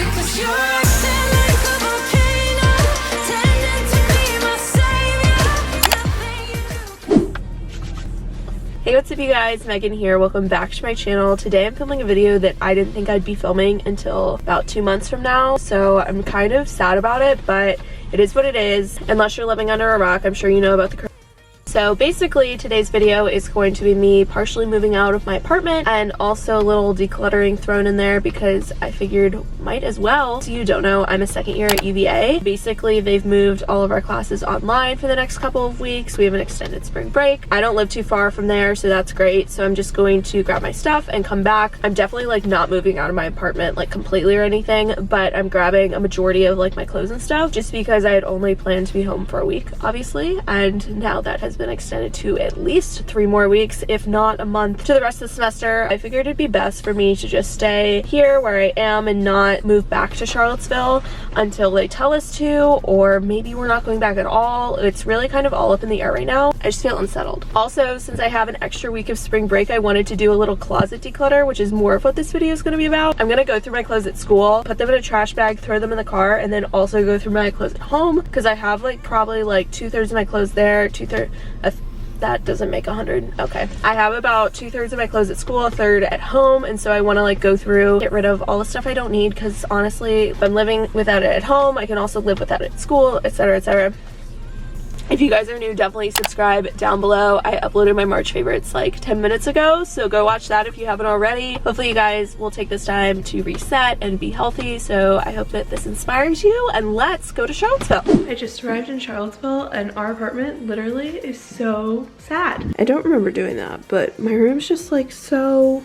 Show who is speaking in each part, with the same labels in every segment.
Speaker 1: Hey, what's up you guys, Megan here. Welcome back to my channel. Today I'm filming a video that I didn't think I'd be filming until about 2 months from now, so I'm kind of sad about it, but it is what it is. Unless you're living under a rock, I'm sure you know about the So basically today's video is going to be me partially moving out of my apartment and also a little decluttering thrown in there because I figured might as well. So you don't know, I'm a second year at UVA. Basically they've moved all of our classes online for the next couple of weeks. We have an extended spring break. I don't live too far from there, so that's great. So I'm just going to grab my stuff and come back. I'm definitely like not moving out of my apartment like completely or anything, but I'm grabbing a majority of like my clothes and stuff just because I had only planned to be home for a week, obviously, and now that has been extended to at least 3 more weeks, if not a month, to the rest of the semester. I figured it'd be best for me to just stay here where I am and not move back to Charlottesville until they tell us to, or maybe we're not going back at all. It's really kind of all up in the air right now. I just feel unsettled. Also, since I have an extra week of spring break, I wanted to do a little closet declutter, which is more of what this video is going to be about. I'm going to go through my clothes at school, put them in a trash bag, throw them in the car, and then also go through my clothes at home because I have like probably like 2/3 of my clothes there, that doesn't make 100. Okay, I have about 2/3 of my clothes at school, a third at home, and so I want to like go through, get rid of all the stuff I don't need, because honestly, if I'm living without it at home, I can also live without it at school, etc, etc. If you guys are new, definitely subscribe down below. I uploaded my March favorites like 10 minutes ago, so go watch that if you haven't already. Hopefully you guys will take this time to reset and be healthy, so I hope that this inspires you, and let's go to Charlottesville. I just arrived in Charlottesville and our apartment literally is so sad. I don't remember doing that, but my room's just like so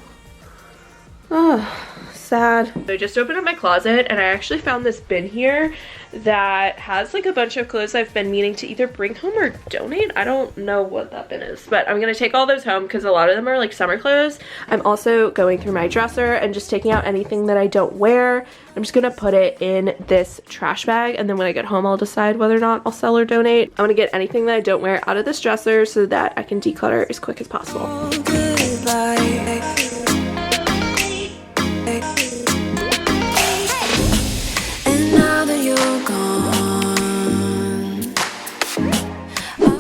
Speaker 1: sad. I just opened up my closet and I actually found this bin here that has like a bunch of clothes I've been meaning to either bring home or donate. I don't know what that bin is, but I'm gonna take all those home because a lot of them are like summer clothes. I'm also going through my dresser and just taking out anything that I don't wear. I'm just gonna put it in this trash bag, and then when I get home I'll decide whether or not I'll sell or donate. I'm gonna get anything that I don't wear out of this dresser so that I can declutter as quick as possible.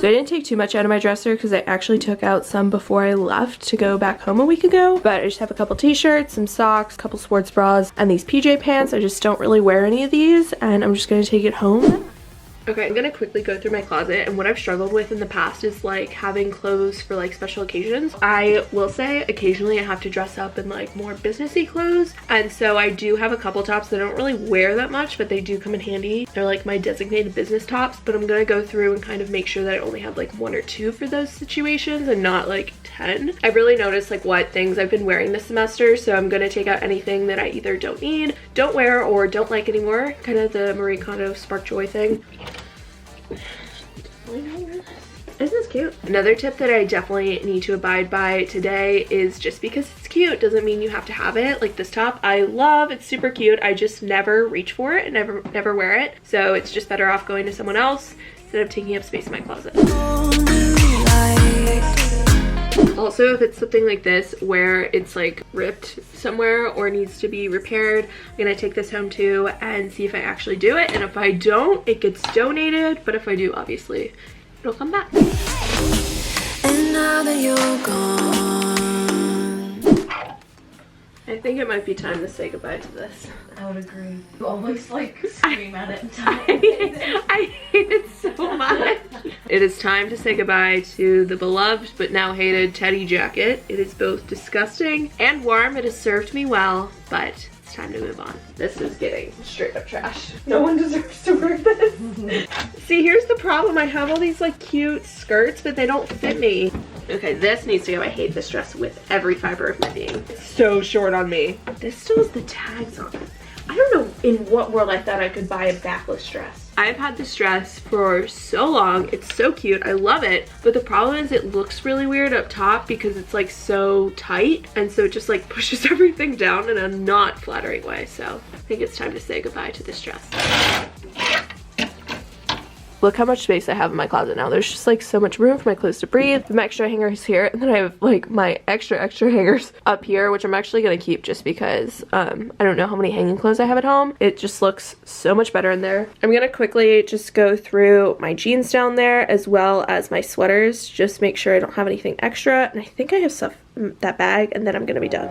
Speaker 1: So I didn't take too much out of my dresser because I actually took out some before I left to go back home a week ago. But I just have a couple t-shirts, some socks, a couple sports bras, and these PJ pants. I just don't really wear any of these, and I'm just gonna take it home. Okay, I'm gonna quickly go through my closet, and what I've struggled with in the past is like having clothes for like special occasions. I will say occasionally I have to dress up in like more businessy clothes, and so I do have a couple tops that I don't really wear that much, but they do come in handy. They're like my designated business tops, but I'm gonna go through and kind of make sure that I only have like 1 or 2 for those situations and not like 10. I've really noticed like what things I've been wearing this semester, so I'm gonna take out anything that I either don't need, don't wear, or don't like anymore. Kind of the Marie Kondo Spark Joy thing. Isn't this cute? Another tip that I definitely need to abide by today is just because it's cute doesn't mean you have to have it. Like this top I love, it's super cute, I just never reach for it and never wear it, so it's just better off going to someone else instead of taking up space in my closet. Also, if it's something like this where it's like ripped somewhere or needs to be repaired, I'm gonna take this home too and see if I actually do it, and if I don't, it gets donated, but if I do, obviously it'll come back. And now that you're gone, I think it might be time to say goodbye to this.
Speaker 2: I would agree. You always like scream at it and
Speaker 1: I hate it so much. It is time to say goodbye to the beloved but now hated teddy jacket. It is both disgusting and warm. It has served me well, but it's time to move on. This is getting straight up trash. No one deserves to wear this. See, here's the problem. I have all these like cute skirts, but they don't fit me. Okay, this needs to go. I hate this dress with every fiber of my being. It's so short on me. This still has the tags on it. I don't know in what world I thought I could buy a backless dress. I've had this dress for so long. It's so cute. I love it. But the problem is it looks really weird up top because it's like so tight, and so it just like pushes everything down in a not flattering way. So I think it's time to say goodbye to this dress. look how much space I have in my closet now. There's just like so much room for my clothes to breathe. My extra hangers here, and then I have like my extra hangers up here, which I'm actually gonna keep just because I don't know how many hanging clothes I have at home. It just looks so much better in there. I'm gonna quickly just go through my jeans down there as well as my sweaters, just make sure I don't have anything extra, and I think I have stuff in that bag, and then I'm gonna be done.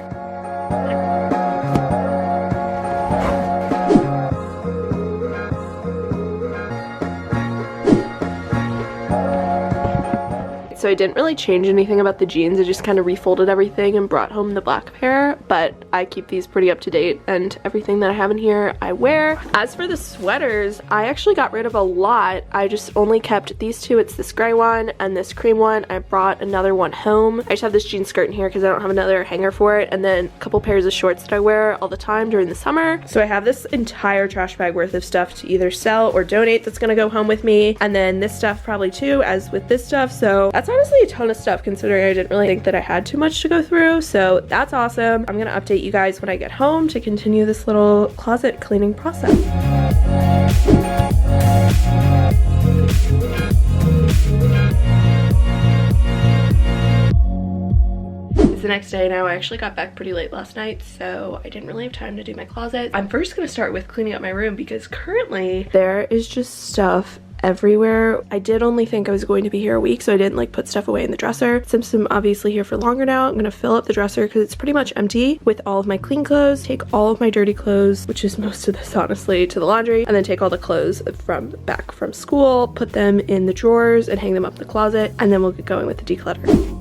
Speaker 1: So I didn't really change anything about the jeans. I just kind of refolded everything and brought home the black pair, but I keep these pretty up to date, and everything that I have in here I wear. As for the sweaters, I actually got rid of a lot. I just only kept these two. It's this gray one and this cream one. I brought another one home. I just have this jean skirt in here because I don't have another hanger for it, and then a couple pairs of shorts that I wear all the time during the summer. So I have this entire trash bag worth of stuff to either sell or donate that's gonna go home with me, and then this stuff probably too, as with this stuff. So that's honestly a ton of stuff considering I didn't really think that I had too much to go through, so that's awesome. I'm gonna update you guys when I get home to continue this little closet cleaning process. It's the next day now. I actually got back pretty late last night, so I didn't really have time to do my closet. I'm first gonna start with cleaning up my room because currently there is just stuff everywhere. I did only think I was going to be here a week, so I didn't like put stuff away in the dresser. Since I'm obviously here for longer now, I'm gonna fill up the dresser because it's pretty much empty with all of my clean clothes, take all of my dirty clothes, which is most of this honestly, to the laundry, and then take all the clothes from back from school, put them in the drawers and hang them up in the closet, and then we'll get going with the declutter.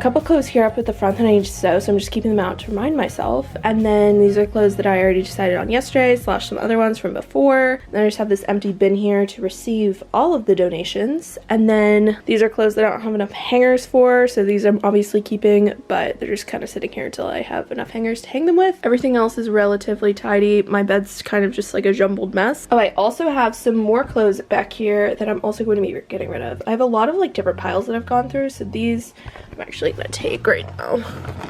Speaker 1: Couple clothes here up at the front that I need to sew, so I'm just keeping them out to remind myself. And then these are clothes that I already decided on yesterday, slash some other ones from before. And then I just have this empty bin here to receive all of the donations. And then these are clothes that I don't have enough hangers for, so these I'm obviously keeping, but they're just kind of sitting here until I have enough hangers to hang them with. Everything else is relatively tidy. My bed's kind of just like a jumbled mess. Oh, I also have some more clothes back here that I'm also going to be getting rid of. I have a lot of like different piles that I've gone through, so these I'm actually gonna take right now,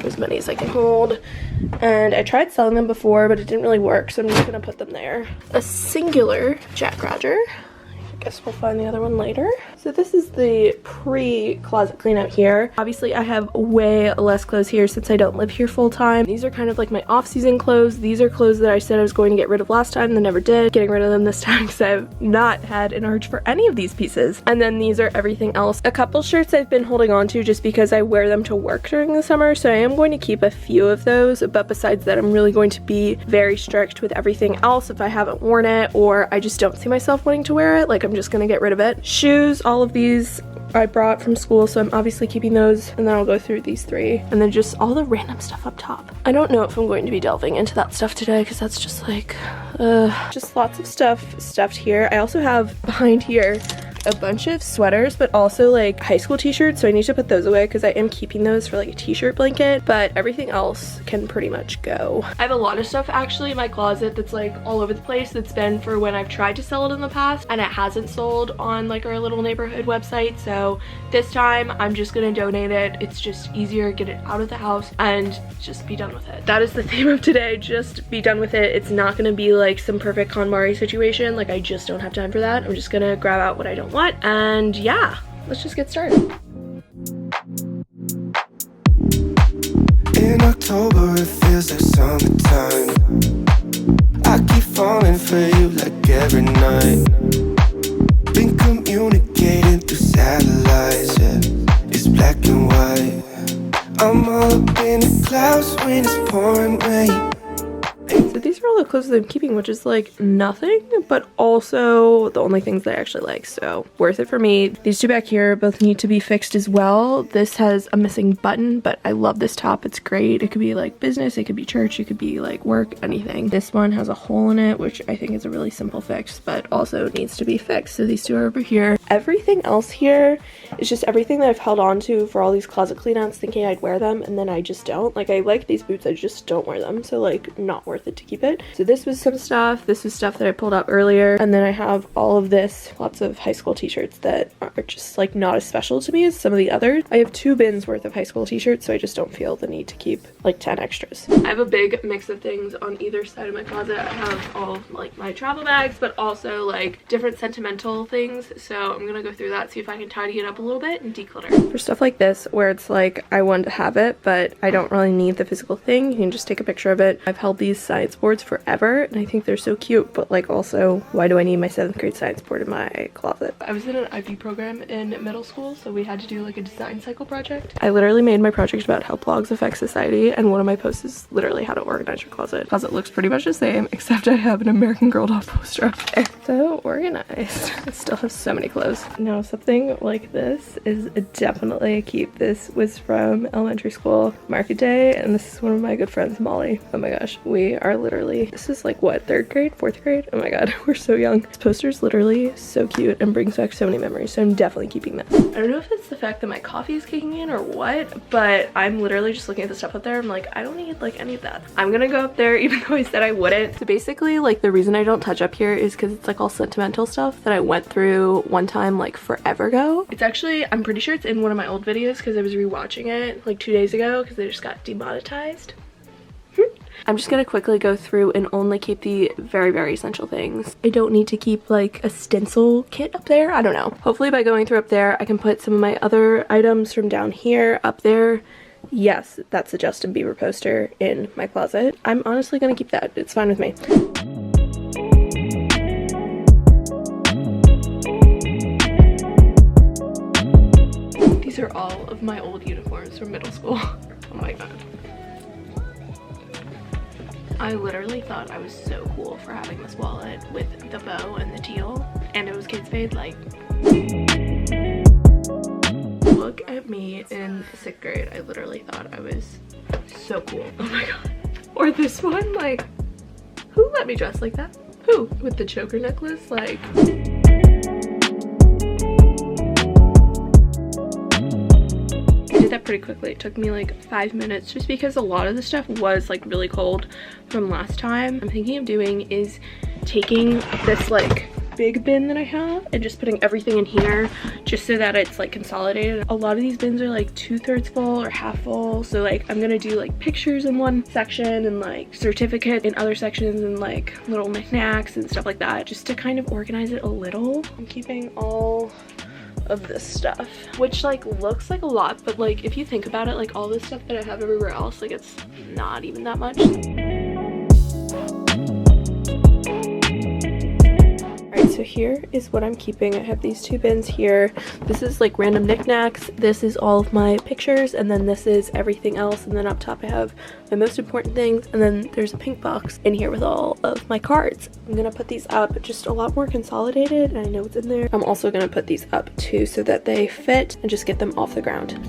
Speaker 1: as many as I can hold. And I tried selling them before, but it didn't really work, so I'm just gonna put them there. A singular Jack Roger. I guess we'll find the other one later. So this is the pre-closet clean out here. Obviously I have way less clothes here since I don't live here full time. These are kind of like my off-season clothes. These are clothes that I said I was going to get rid of last time and then never did. Getting rid of them this time because I've not had an urge for any of these pieces. And then these are everything else. A couple shirts I've been holding on to just because I wear them to work during the summer, so I am going to keep a few of those, but besides that I'm really going to be very strict with everything else. If I haven't worn it or I just don't see myself wanting to wear it, like I'm just gonna get rid of it. Shoes, all of these I brought from school, so I'm obviously keeping those, and then I'll go through these three. And then just all the random stuff up top. I don't know if I'm going to be delving into that stuff today because that's just like, just lots of stuff stuffed here. I also have behind here a bunch of sweaters, but also like high school t-shirts, so I need to put those away because I am keeping those for like a t-shirt blanket, but everything else can pretty much go. I have a lot of stuff actually in my closet that's like all over the place that's been for when I've tried to sell it in the past and it hasn't sold on like our little neighborhood website, so this time I'm just gonna donate it. It's just easier, get it out of the house and just be done with it. That is the theme of today, just be done with it. It's not gonna be like some perfect KonMari situation, like I just don't have time for that. I'm just gonna grab out what I don't want, and yeah, let's just get started.
Speaker 3: In October it feels like summertime. I keep falling for you like every night. Been communicating through satellites, yeah. It's black and white. I'm all up in the clouds when it's pouring rain.
Speaker 1: So these are all the clothes that I'm keeping, which is like nothing, but also the only things that I actually like, so worth it for me. These two back here both need to be fixed as well. This has a missing button, but I love this top. It's great. It could be like business, it could be church, it could be like work, anything. This one has a hole in it, which I think is a really simple fix, but also needs to be fixed. So these two are over here. Everything else here is just everything that I've held on to for all these closet cleanouts, thinking I'd wear them, and then I just don't. Like, I like these boots, I just don't wear them, so like not worth it to keep it. So this was some stuff. This was stuff that I pulled out earlier, and then I have all of this, lots of high school t-shirts that are just like not as special to me as some of the others. I have 2 bins worth of high school t-shirts, so I just don't feel the need to keep like 10 extras. I have a big mix of things on either side of my closet. I have all of like my travel bags, but also like different sentimental things, so I'm gonna go through that, see if I can tidy it up a little bit and declutter. For stuff like this where it's like I want to have it but I don't really need the physical thing, you can just take a picture of it. I've held these science boards forever and I think they're so cute, but like also why do I need my 7th grade science board in my closet? I was in an IB program in middle school, so we had to do like a design cycle project. I literally made my project about how blogs affect society, and one of my posts is literally how to organize your closet. Closet looks pretty much the same, except I have an American Girl doll poster up there. So organized. I still have so many clothes. Now something like this is definitely a keep. This was from elementary school market day, and this is one of my good friends, Molly. Oh my gosh, we are literally, this is like what, 3rd grade, 4th grade? Oh my god, we're so young. This poster is literally so cute and brings back so many memories, so I'm definitely keeping that. I don't know if it's the fact that my coffee is kicking in or what, but I'm literally just looking at the stuff up there. I'm like, I don't need like any of that. I'm gonna go up there even though I said I wouldn't. So basically like the reason I don't touch up here is because it's like all sentimental stuff that I went through one time like forever ago. It's actually, I'm pretty sure it's in one of my old videos because I was rewatching it like 2 days ago because they just got demonetized. I'm just gonna quickly go through and only keep the very, very essential things. I don't need to keep like a stencil kit up there. I don't know. Hopefully by going through up there, I can put some of my other items from down here up there. Yes, that's a Justin Bieber poster in my closet. I'm honestly gonna keep that. It's fine with me. These are all of my old uniforms from middle school. Oh my god. I literally thought I was so cool for having this wallet with the bow and the teal, and it was Kate Spade. Like, look at me in 6th grade. I literally thought I was so cool. Oh my god. Or this one, like, who let me dress like that? Who? With the choker necklace, like. I did that pretty quickly. It took me like 5 minutes just because a lot of the stuff was like really cold from last time. I'm thinking of doing is taking this like big bin that I have and just putting everything in here just so that it's like consolidated. A lot of these bins are like 2/3 full or half full, so like I'm gonna do like pictures in one section and like certificates in other sections and like little knickknacks and stuff like that, just to kind of organize it a little. I'm keeping all of this stuff, which like looks like a lot, but like if you think about it, like all this stuff that I have everywhere else, like it's not even that much. Alright, so here is what I'm keeping. I have these 2 bins here. This is like random knickknacks. This is all of my pictures, and then this is everything else, and then up top I have my most important things, and then there's a pink box in here with all of my cards. I'm gonna put these up just a lot more consolidated, and I know what's in there. I'm also gonna put these up too so that they fit and just get them off the ground.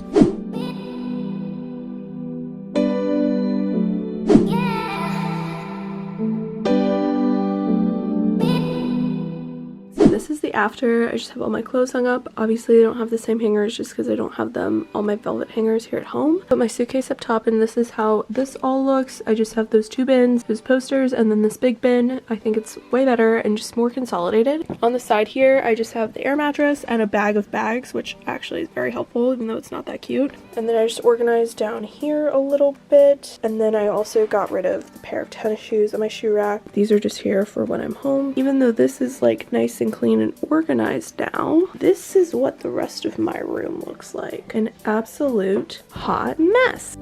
Speaker 1: This is the after. I just have all my clothes hung up. Obviously I don't have the same hangers just because I don't have them all my velvet hangers here at home. Put my suitcase up top, and this is how this all looks. I just have those 2 bins, those posters, and then this big bin. I think it's way better and just more consolidated. On the side here I just have the air mattress and a bag of bags, which actually is very helpful even though it's not that cute. And then I just organized down here a little bit, and then I also got rid of a pair of tennis shoes on my shoe rack. These are just here for when I'm home. Even though this is like nice and clean and organized now, this is what the rest of my room looks like. An absolute hot mess.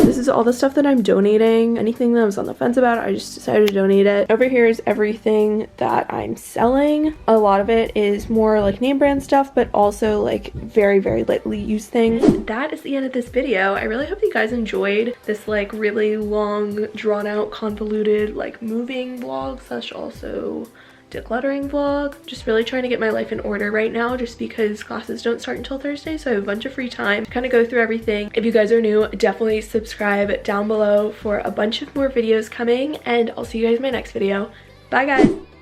Speaker 1: This is all the stuff that I'm donating. Anything that I was on the fence about, I just decided to donate it. Over here is everything that I'm selling. A lot of it is more like name brand stuff, but also like very, very lightly used things. That is the end of this video. I really hope you guys enjoyed this like really long, drawn out, convoluted, like moving vlog slash also decluttering vlog. Just really trying to get my life in order right now, just because classes don't start until Thursday, so I have a bunch of free time to kind of go through everything. If you guys are new, definitely subscribe down below for a bunch of more videos coming, and I'll see you guys in my next video. Bye guys.